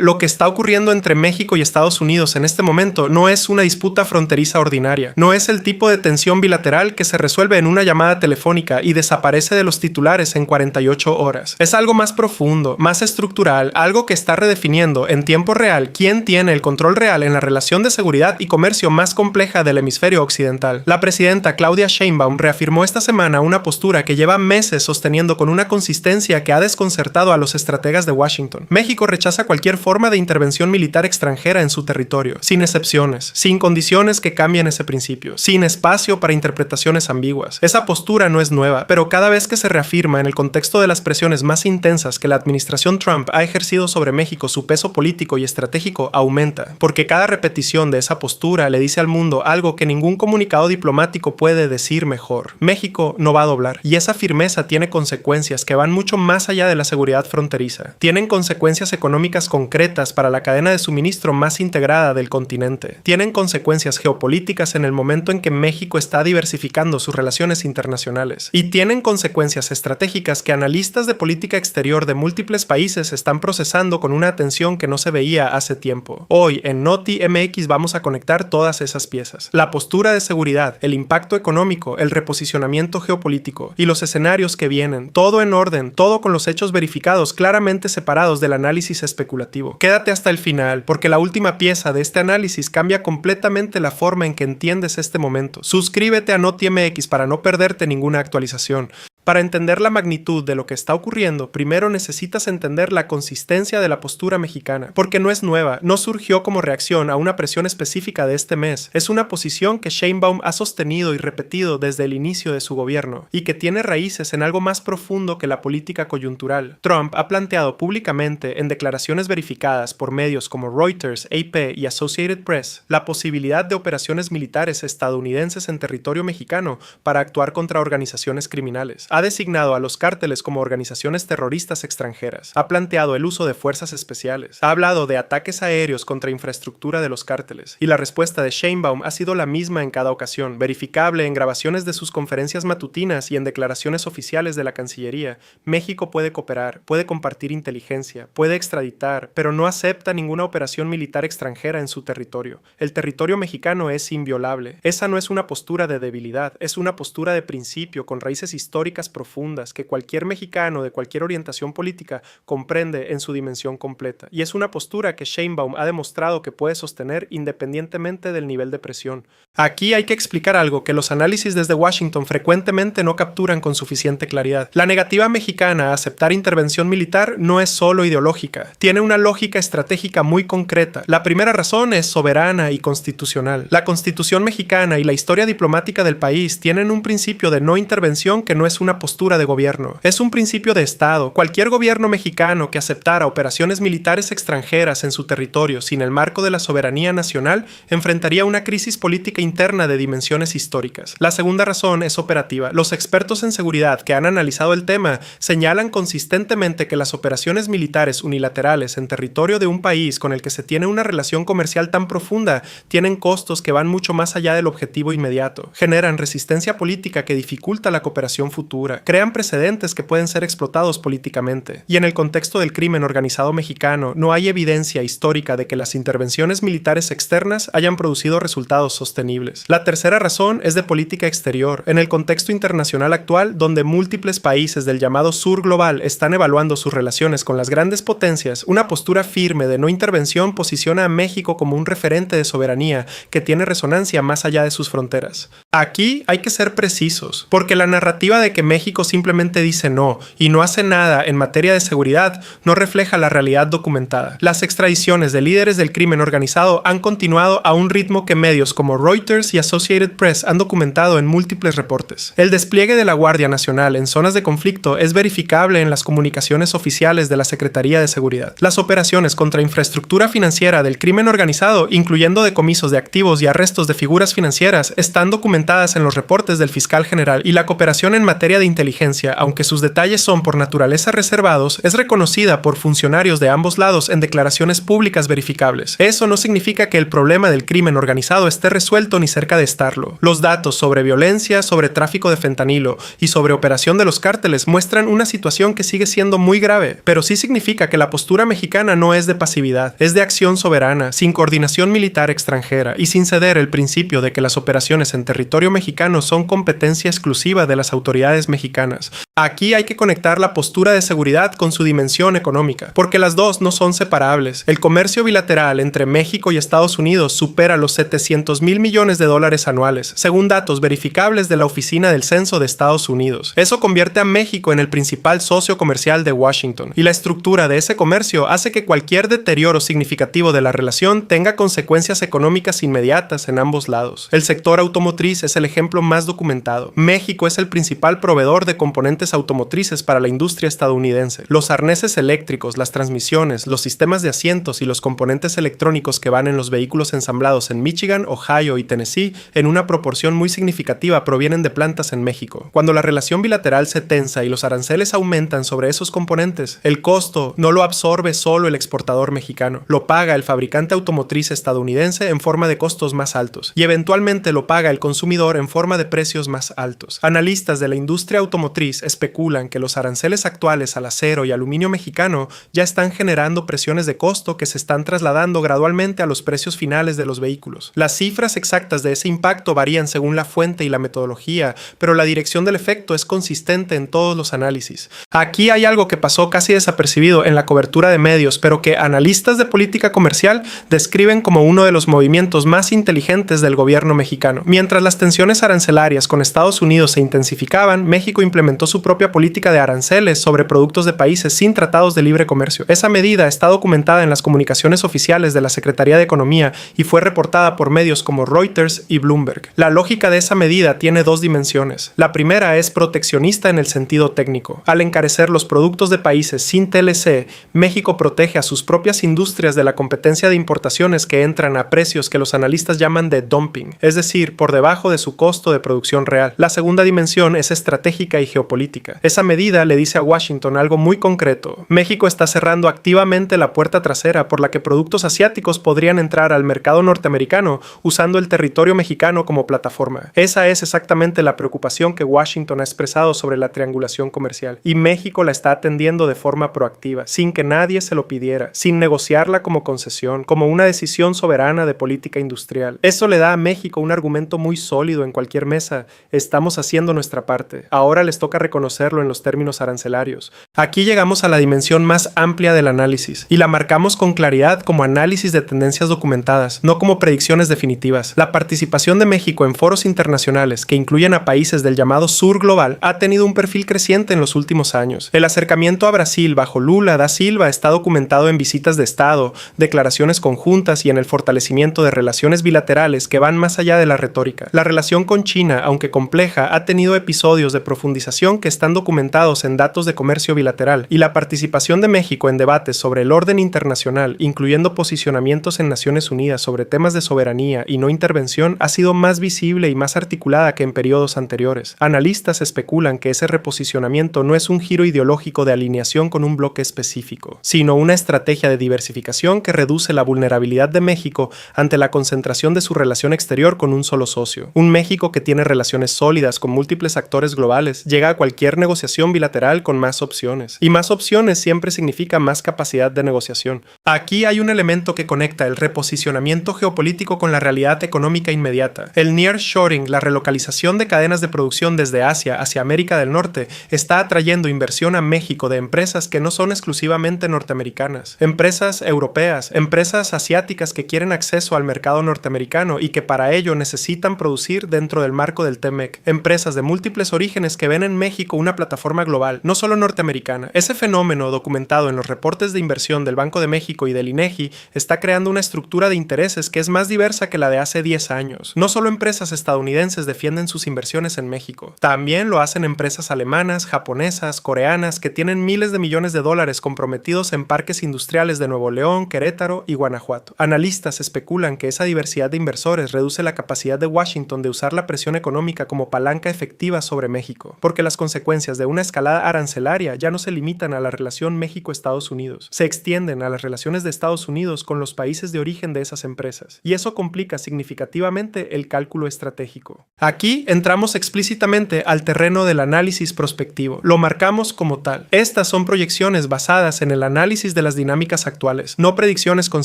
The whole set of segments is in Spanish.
Lo que está ocurriendo entre México y Estados Unidos en este momento no es una disputa fronteriza ordinaria. No es el tipo de tensión bilateral que se resuelve en una llamada telefónica y desaparece de los titulares en 48 horas. Es algo más profundo, más estructural, algo que está redefiniendo en tiempo real quién tiene el control real en la relación de seguridad y comercio más compleja del hemisferio occidental. La presidenta Claudia Sheinbaum reafirmó esta semana una postura que lleva meses sosteniendo con una consistencia que ha desconcertado a los estrategas de Washington. México rechaza cualquier forma de intervención militar extranjera en su territorio, sin excepciones, sin condiciones que cambien ese principio, sin espacio para interpretaciones ambiguas. Esa postura no es nueva, pero cada vez que se reafirma en el contexto de las presiones más intensas que la administración Trump ha ejercido sobre México, su peso político y estratégico aumenta, porque cada repetición de esa postura le dice al mundo algo que ningún comunicado diplomático puede decir mejor. México no va a doblar, y esa firmeza tiene consecuencias que van mucho más allá de la seguridad fronteriza. Tienen consecuencias económicas concretas para la cadena de suministro más integrada del continente. Tienen consecuencias geopolíticas en el momento en que México está diversificando sus relaciones internacionales. Y tienen consecuencias estratégicas que analistas de política exterior de múltiples países están procesando con una atención que no se veía hace tiempo. Hoy, en Noti MX vamos a conectar todas esas piezas. La postura de seguridad, el impacto económico, el reposicionamiento geopolítico y los escenarios que vienen. Todo en orden, todo con los hechos verificados claramente separados del análisis especulativo. Quédate hasta el final, porque la última pieza de este análisis cambia completamente la forma en que entiendes este momento. Suscríbete a Noti MX para no perderte ninguna actualización. Para entender la magnitud de lo que está ocurriendo, primero necesitas entender la consistencia de la postura mexicana, porque no es nueva, no surgió como reacción a una presión específica de este mes. Es una posición que Sheinbaum ha sostenido y repetido desde el inicio de su gobierno, y que tiene raíces en algo más profundo que la política coyuntural. Trump ha planteado públicamente, en declaraciones verificadas por medios como Reuters, AP y Associated Press, la posibilidad de operaciones militares estadounidenses en territorio mexicano para actuar contra organizaciones criminales. Ha designado a los cárteles como organizaciones terroristas extranjeras. Ha planteado el uso de fuerzas especiales. Ha hablado de ataques aéreos contra infraestructura de los cárteles. Y la respuesta de Sheinbaum ha sido la misma en cada ocasión, verificable en grabaciones de sus conferencias matutinas y en declaraciones oficiales de la Cancillería. México puede cooperar, puede compartir inteligencia, puede extraditar, pero no acepta ninguna operación militar extranjera en su territorio. El territorio mexicano es inviolable. Esa no es una postura de debilidad, es una postura de principio con raíces históricas profundas que cualquier mexicano de cualquier orientación política comprende en su dimensión completa. Y es una postura que Sheinbaum ha demostrado que puede sostener independientemente del nivel de presión. Aquí hay que explicar algo que los análisis desde Washington frecuentemente no capturan con suficiente claridad. La negativa mexicana a aceptar intervención militar no es solo ideológica, tiene una lógica estratégica muy concreta. La primera razón es soberana y constitucional. La Constitución mexicana y la historia diplomática del país tienen un principio de no intervención que no es una postura de gobierno, es un principio de Estado. Cualquier gobierno mexicano que aceptara operaciones militares extranjeras en su territorio sin el marco de la soberanía nacional enfrentaría una crisis política interna de dimensiones históricas. La segunda razón es operativa. Los expertos en seguridad que han analizado el tema señalan consistentemente que las operaciones militares unilaterales en territorio de un país con el que se tiene una relación comercial tan profunda tienen costos que van mucho más allá del objetivo inmediato. Generan resistencia política que dificulta la cooperación futura. Crean precedentes que pueden ser explotados políticamente. Y en el contexto del crimen organizado mexicano, no hay evidencia histórica de que las intervenciones militares externas hayan producido resultados sostenibles. La tercera razón es de política exterior. En el contexto internacional actual, donde múltiples países del llamado sur global están evaluando sus relaciones con las grandes potencias, una postura firme de no intervención posiciona a México como un referente de soberanía que tiene resonancia más allá de sus fronteras. Aquí hay que ser precisos, porque la narrativa de que México simplemente dice no y no hace nada en materia de seguridad no refleja la realidad documentada. Las extradiciones de líderes del crimen organizado han continuado a un ritmo que medios como Reuters y Associated Press han documentado en múltiples reportes. El despliegue de la Guardia Nacional en zonas de conflicto es verificable en las comunicaciones oficiales de la Secretaría de Seguridad. Las operaciones contra infraestructura financiera del crimen organizado, incluyendo decomisos de activos y arrestos de figuras financieras, están documentadas en los reportes del fiscal general, y la cooperación en materia de inteligencia, aunque sus detalles son por naturaleza reservados, es reconocida por funcionarios de ambos lados en declaraciones públicas verificables. Eso no significa que el problema del crimen organizado esté resuelto ni cerca de estarlo. Los datos sobre violencia, sobre tráfico de fentanilo y sobre operación de los cárteles muestran una situación que sigue siendo muy grave, pero sí significa que la postura mexicana no es de pasividad, es de acción soberana, sin coordinación militar extranjera y sin ceder el principio de que las operaciones en territorio mexicano son competencia exclusiva de las autoridades mexicanas. Aquí hay que conectar la postura de seguridad con su dimensión económica, porque las dos no son separables. El comercio bilateral entre México y Estados Unidos supera los 700,000 millones de dólares anuales, según datos verificables de la Oficina del Censo de Estados Unidos. Eso convierte a México en el principal socio comercial de Washington, y la estructura de ese comercio hace que cualquier deterioro significativo de la relación tenga consecuencias económicas inmediatas en ambos lados. El sector automotriz es el ejemplo más documentado. México es el principal proveedor de componentes automotrices para la industria estadounidense. Los arneses eléctricos, las transmisiones, los sistemas de asientos y los componentes electrónicos que van en los vehículos ensamblados en Michigan, Ohio y Tennessee en una proporción muy significativa provienen de plantas en México. Cuando la relación bilateral se tensa y los aranceles aumentan sobre esos componentes, el costo no lo absorbe solo el exportador mexicano, lo paga el fabricante automotriz estadounidense en forma de costos más altos y eventualmente lo paga el consumidor en forma de precios más altos. Analistas de la industria automotriz especulan que los aranceles actuales al acero y aluminio mexicano ya están generando presiones de costo que se están trasladando gradualmente a los precios finales de los vehículos. Las cifras exactas de ese impacto varían según la fuente y la metodología, pero la dirección del efecto es consistente en todos los análisis. Aquí hay algo que pasó casi desapercibido en la cobertura de medios, pero que analistas de política comercial describen como uno de los movimientos más inteligentes del gobierno mexicano. Mientras las tensiones arancelarias con Estados Unidos se intensificaban, México implementó su propia política de aranceles sobre productos de países sin tratados de libre comercio. Esa medida está documentada en las comunicaciones oficiales de la Secretaría de Economía y fue reportada por medios como Reuters y Bloomberg. La lógica de esa medida tiene dos dimensiones. La primera es proteccionista en el sentido técnico. Al encarecer los productos de países sin TLC, México protege a sus propias industrias de la competencia de importaciones que entran a precios que los analistas llaman de dumping, es decir, por debajo de su costo de producción real. La segunda dimensión es estratégica y geopolítica. Esa medida le dice a Washington algo muy concreto. México está cerrando activamente la puerta trasera por la que productos asiáticos podrían entrar al mercado norteamericano usando el territorio mexicano como plataforma. Esa es exactamente la preocupación que Washington ha expresado sobre la triangulación comercial, y México la está atendiendo de forma proactiva, sin que nadie se lo pidiera, sin negociarla como concesión, como una decisión soberana de política industrial. Eso le da a México un argumento muy sólido en cualquier mesa. Estamos haciendo nuestra parte. Ahora les toca reconocerlo en los términos arancelarios. Aquí llegamos a la dimensión más amplia del análisis, y la marcamos con claridad como análisis de tendencias documentadas, no como predicciones definitivas. La participación de México en foros internacionales que incluyen a países del llamado sur global ha tenido un perfil creciente en los últimos años. El acercamiento a Brasil bajo Lula da Silva está documentado en visitas de Estado, declaraciones conjuntas y en el fortalecimiento de relaciones bilaterales que van más allá de la retórica. La relación con China, aunque compleja, ha tenido episodios de profundización que están documentados en datos de comercio bilateral, y la participación de México en debates sobre el orden internacional, incluyendo posicionamientos en Naciones Unidas sobre temas de soberanía y no intervención, ha sido más visible y más articulada que en periodos anteriores. Analistas especulan que ese reposicionamiento no es un giro ideológico de alineación con un bloque específico, sino una estrategia de diversificación que reduce la vulnerabilidad de México ante la concentración de su relación exterior con un solo socio. Un México que tiene relaciones sólidas con múltiples actores globales llega a cualquier negociación bilateral con más opciones, y más opciones siempre significa más capacidad de negociación. Aquí hay un elemento que conecta el reposicionamiento geopolítico con la realidad económica inmediata. El nearshoring, la relocalización de cadenas de producción desde Asia hacia América del Norte, está atrayendo inversión a México de empresas que no son exclusivamente norteamericanas, empresas europeas, empresas asiáticas que quieren acceso al mercado norteamericano y que para ello necesitan producir dentro del marco del TEMEC, empresas de múltiples orígenes que ven en México una plataforma global, no solo norteamericana. Ese fenómeno, documentado en los reportes de inversión del Banco de México y del INEGI, está creando una estructura de intereses que es más diversa que la de hace 10 años. No solo empresas estadounidenses defienden sus inversiones en México, también lo hacen empresas alemanas, japonesas, coreanas, que tienen miles de millones de dólares comprometidos en parques industriales de Nuevo León, Querétaro y Guanajuato. Analistas especulan que esa diversidad de inversores reduce la capacidad de Washington de usar la presión económica como palanca efectiva sobre México. México, porque las consecuencias de una escalada arancelaria ya no se limitan a la relación México-Estados Unidos, se extienden a las relaciones de Estados Unidos con los países de origen de esas empresas, y eso complica significativamente el cálculo estratégico. Aquí entramos explícitamente al terreno del análisis prospectivo, lo marcamos como tal. Estas son proyecciones basadas en el análisis de las dinámicas actuales, no predicciones con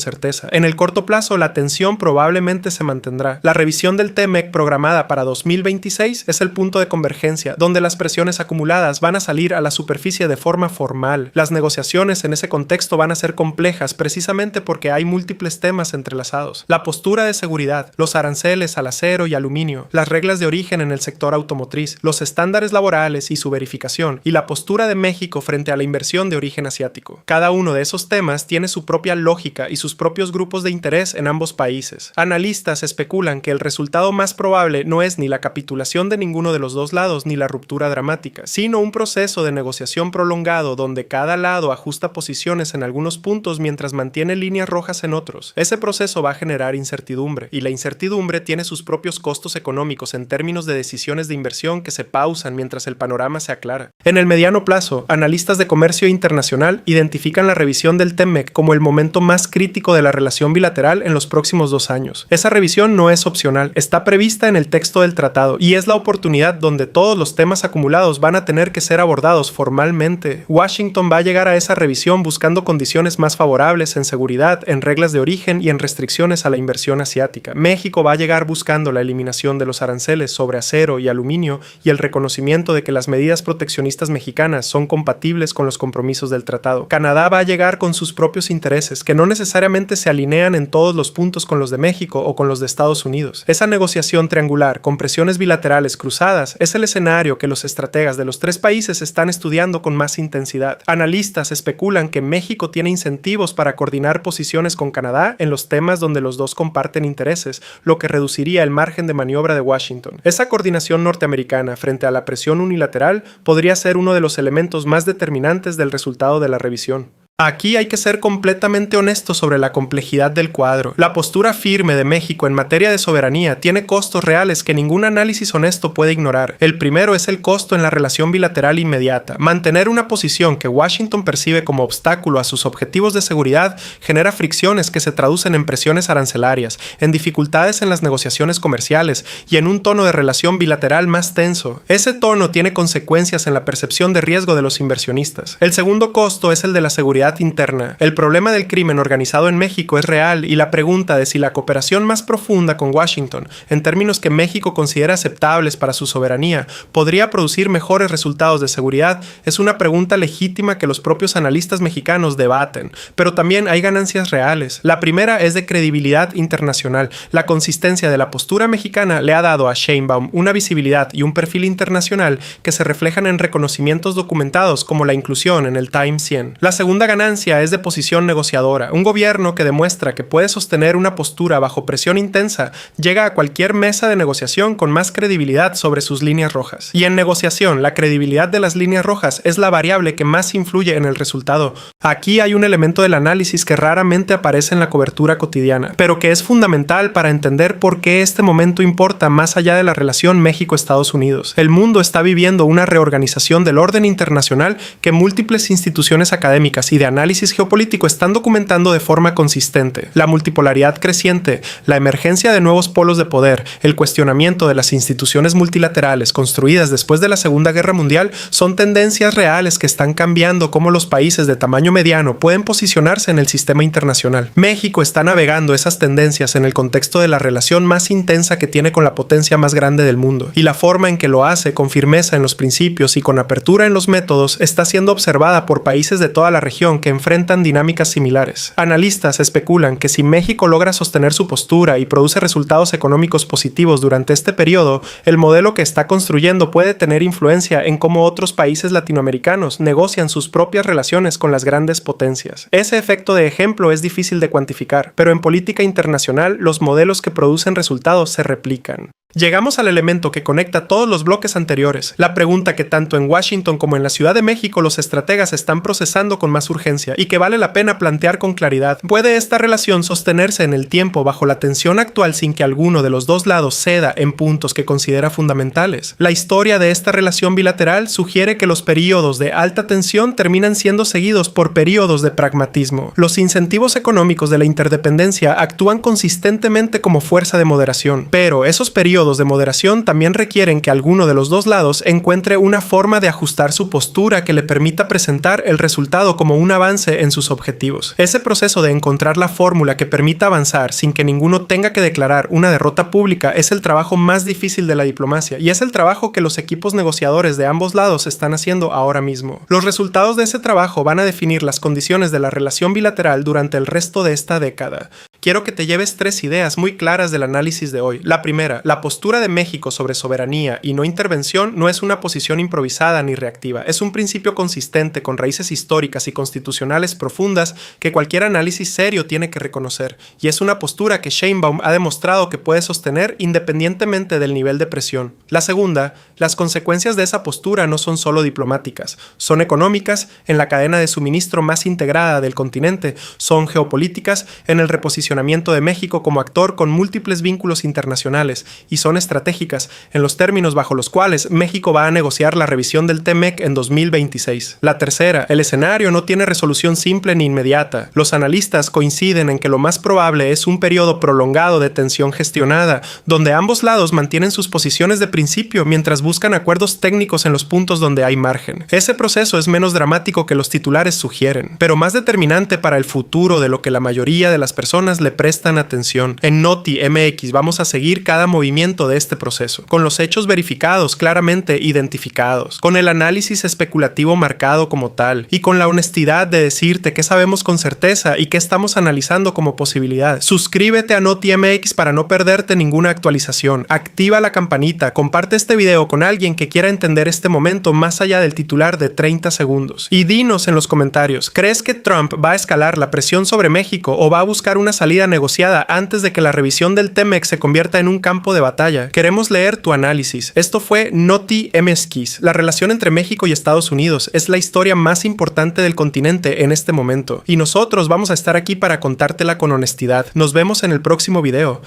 certeza. En el corto plazo, la tensión probablemente se mantendrá. La revisión del TMEC programada para 2026 es el punto de convergencia, donde las presiones acumuladas van a salir a la superficie de forma formal. Las negociaciones en ese contexto van a ser complejas precisamente porque hay múltiples temas entrelazados. La postura de seguridad, los aranceles al acero y aluminio, las reglas de origen en el sector automotriz, los estándares laborales y su verificación, y la postura de México frente a la inversión de origen asiático. Cada uno de esos temas tiene su propia lógica y sus propios grupos de interés en ambos países. Analistas especulan que el resultado más probable no es ni la capitulación de ninguno de los dos lados ni la ruptura dramática, sino un proceso de negociación prolongado donde cada lado ajusta posiciones en algunos puntos mientras mantiene líneas rojas en otros. Ese proceso va a generar incertidumbre, y la incertidumbre tiene sus propios costos económicos en términos de decisiones de inversión que se pausan mientras el panorama se aclara. En el mediano plazo, analistas de comercio internacional identifican la revisión del TMEC como el momento más crítico de la relación bilateral en los próximos 2 años. Esa revisión no es opcional, está prevista en el texto del tratado y es la oportunidad donde todos los temas acumulados van a tener que ser abordados formalmente. Washington va a llegar a esa revisión buscando condiciones más favorables en seguridad, en reglas de origen y en restricciones a la inversión asiática. México va a llegar buscando la eliminación de los aranceles sobre acero y aluminio y el reconocimiento de que las medidas proteccionistas mexicanas son compatibles con los compromisos del tratado. Canadá va a llegar con sus propios intereses, que no necesariamente se alinean en todos los puntos con los de México o con los de Estados Unidos. Esa negociación triangular con presiones bilaterales cruzadas es el escenario que los estrategas de los 3 países están estudiando con más intensidad. Analistas especulan que México tiene incentivos para coordinar posiciones con Canadá en los temas donde los dos comparten intereses, lo que reduciría el margen de maniobra de Washington. Esa coordinación norteamericana frente a la presión unilateral podría ser uno de los elementos más determinantes del resultado de la revisión. Aquí hay que ser completamente honesto sobre la complejidad del cuadro. La postura firme de México en materia de soberanía tiene costos reales que ningún análisis honesto puede ignorar. El primero es el costo en la relación bilateral inmediata. Mantener una posición que Washington percibe como obstáculo a sus objetivos de seguridad genera fricciones que se traducen en presiones arancelarias, en dificultades en las negociaciones comerciales y en un tono de relación bilateral más tenso. Ese tono tiene consecuencias en la percepción de riesgo de los inversionistas. El segundo costo es el de la seguridad interna. El problema del crimen organizado en México es real y la pregunta de si la cooperación más profunda con Washington, en términos que México considera aceptables para su soberanía, podría producir mejores resultados de seguridad es una pregunta legítima que los propios analistas mexicanos debaten, pero también hay ganancias reales. La primera es de credibilidad internacional. La consistencia de la postura mexicana le ha dado a Sheinbaum una visibilidad y un perfil internacional que se reflejan en reconocimientos documentados como la inclusión en el Times 100. La segunda ganancia es de posición negociadora. Un gobierno que demuestra que puede sostener una postura bajo presión intensa llega a cualquier mesa de negociación con más credibilidad sobre sus líneas rojas. Y en negociación, la credibilidad de las líneas rojas es la variable que más influye en el resultado. Aquí hay un elemento del análisis que raramente aparece en la cobertura cotidiana, pero que es fundamental para entender por qué este momento importa más allá de la relación México-Estados Unidos. El mundo está viviendo una reorganización del orden internacional que múltiples instituciones académicas y de análisis geopolítico están documentando de forma consistente. La multipolaridad creciente, la emergencia de nuevos polos de poder, el cuestionamiento de las instituciones multilaterales construidas después de la Segunda Guerra Mundial son tendencias reales que están cambiando cómo los países de tamaño mediano pueden posicionarse en el sistema internacional. México está navegando esas tendencias en el contexto de la relación más intensa que tiene con la potencia más grande del mundo, y la forma en que lo hace con firmeza en los principios y con apertura en los métodos está siendo observada por países de toda la región que enfrentan dinámicas similares. Analistas especulan que si México logra sostener su postura y produce resultados económicos positivos durante este periodo, el modelo que está construyendo puede tener influencia en cómo otros países latinoamericanos negocian sus propias relaciones con las grandes potencias. Ese efecto de ejemplo es difícil de cuantificar, pero en política internacional los modelos que producen resultados se replican. Llegamos al elemento que conecta todos los bloques anteriores, la pregunta que tanto en Washington como en la Ciudad de México los estrategas están procesando con más urgencia y que vale la pena plantear con claridad. ¿Puede esta relación sostenerse en el tiempo bajo la tensión actual sin que alguno de los dos lados ceda en puntos que considera fundamentales? La historia de esta relación bilateral sugiere que los períodos de alta tensión terminan siendo seguidos por períodos de pragmatismo. Los incentivos económicos de la interdependencia actúan consistentemente como fuerza de moderación, pero esos periodos de moderación también requieren que alguno de los dos lados encuentre una forma de ajustar su postura que le permita presentar el resultado como un avance en sus objetivos. Ese proceso de encontrar la fórmula que permita avanzar sin que ninguno tenga que declarar una derrota pública es el trabajo más difícil de la diplomacia y es el trabajo que los equipos negociadores de ambos lados están haciendo ahora mismo. Los resultados de ese trabajo van a definir las condiciones de la relación bilateral durante el resto de esta década. Quiero que te lleves 3 ideas muy claras del análisis de hoy. La primera, la postura de México sobre soberanía y no intervención no es una posición improvisada ni reactiva, es un principio consistente con raíces históricas y constitucionales profundas que cualquier análisis serio tiene que reconocer, y es una postura que Sheinbaum ha demostrado que puede sostener independientemente del nivel de presión. La segunda, las consecuencias de esa postura no son solo diplomáticas, son económicas en la cadena de suministro más integrada del continente, son geopolíticas en el reposicionamiento de México como actor con múltiples vínculos internacionales y son estratégicas en los términos bajo los cuales México va a negociar la revisión del TMEC en 2026. La tercera, el escenario no tiene resolución simple ni inmediata. Los analistas coinciden en que lo más probable es un periodo prolongado de tensión gestionada, donde ambos lados mantienen sus posiciones de principio mientras buscan acuerdos técnicos en los puntos donde hay margen. Ese proceso es menos dramático que los titulares sugieren, pero más determinante para el futuro de lo que la mayoría de las personas le prestan atención. En Noti MX vamos a seguir cada movimiento de este proceso, con los hechos verificados, claramente identificados, con el análisis especulativo marcado como tal, y con la honestidad de decirte qué sabemos con certeza y qué estamos analizando como posibilidad. Suscríbete a Noti MX para no perderte ninguna actualización. Activa la campanita, comparte este video con alguien que quiera entender este momento más allá del titular de 30 segundos. Y dinos en los comentarios, ¿crees que Trump va a escalar la presión sobre México o va a buscar una salida negociada antes de que la revisión del TMEC se convierta en un campo de batalla? Queremos leer tu análisis. Esto fue Noti MX. La relación entre México y Estados Unidos es la historia más importante del continente en este momento, y nosotros vamos a estar aquí para contártela con honestidad. Nos vemos en el próximo video.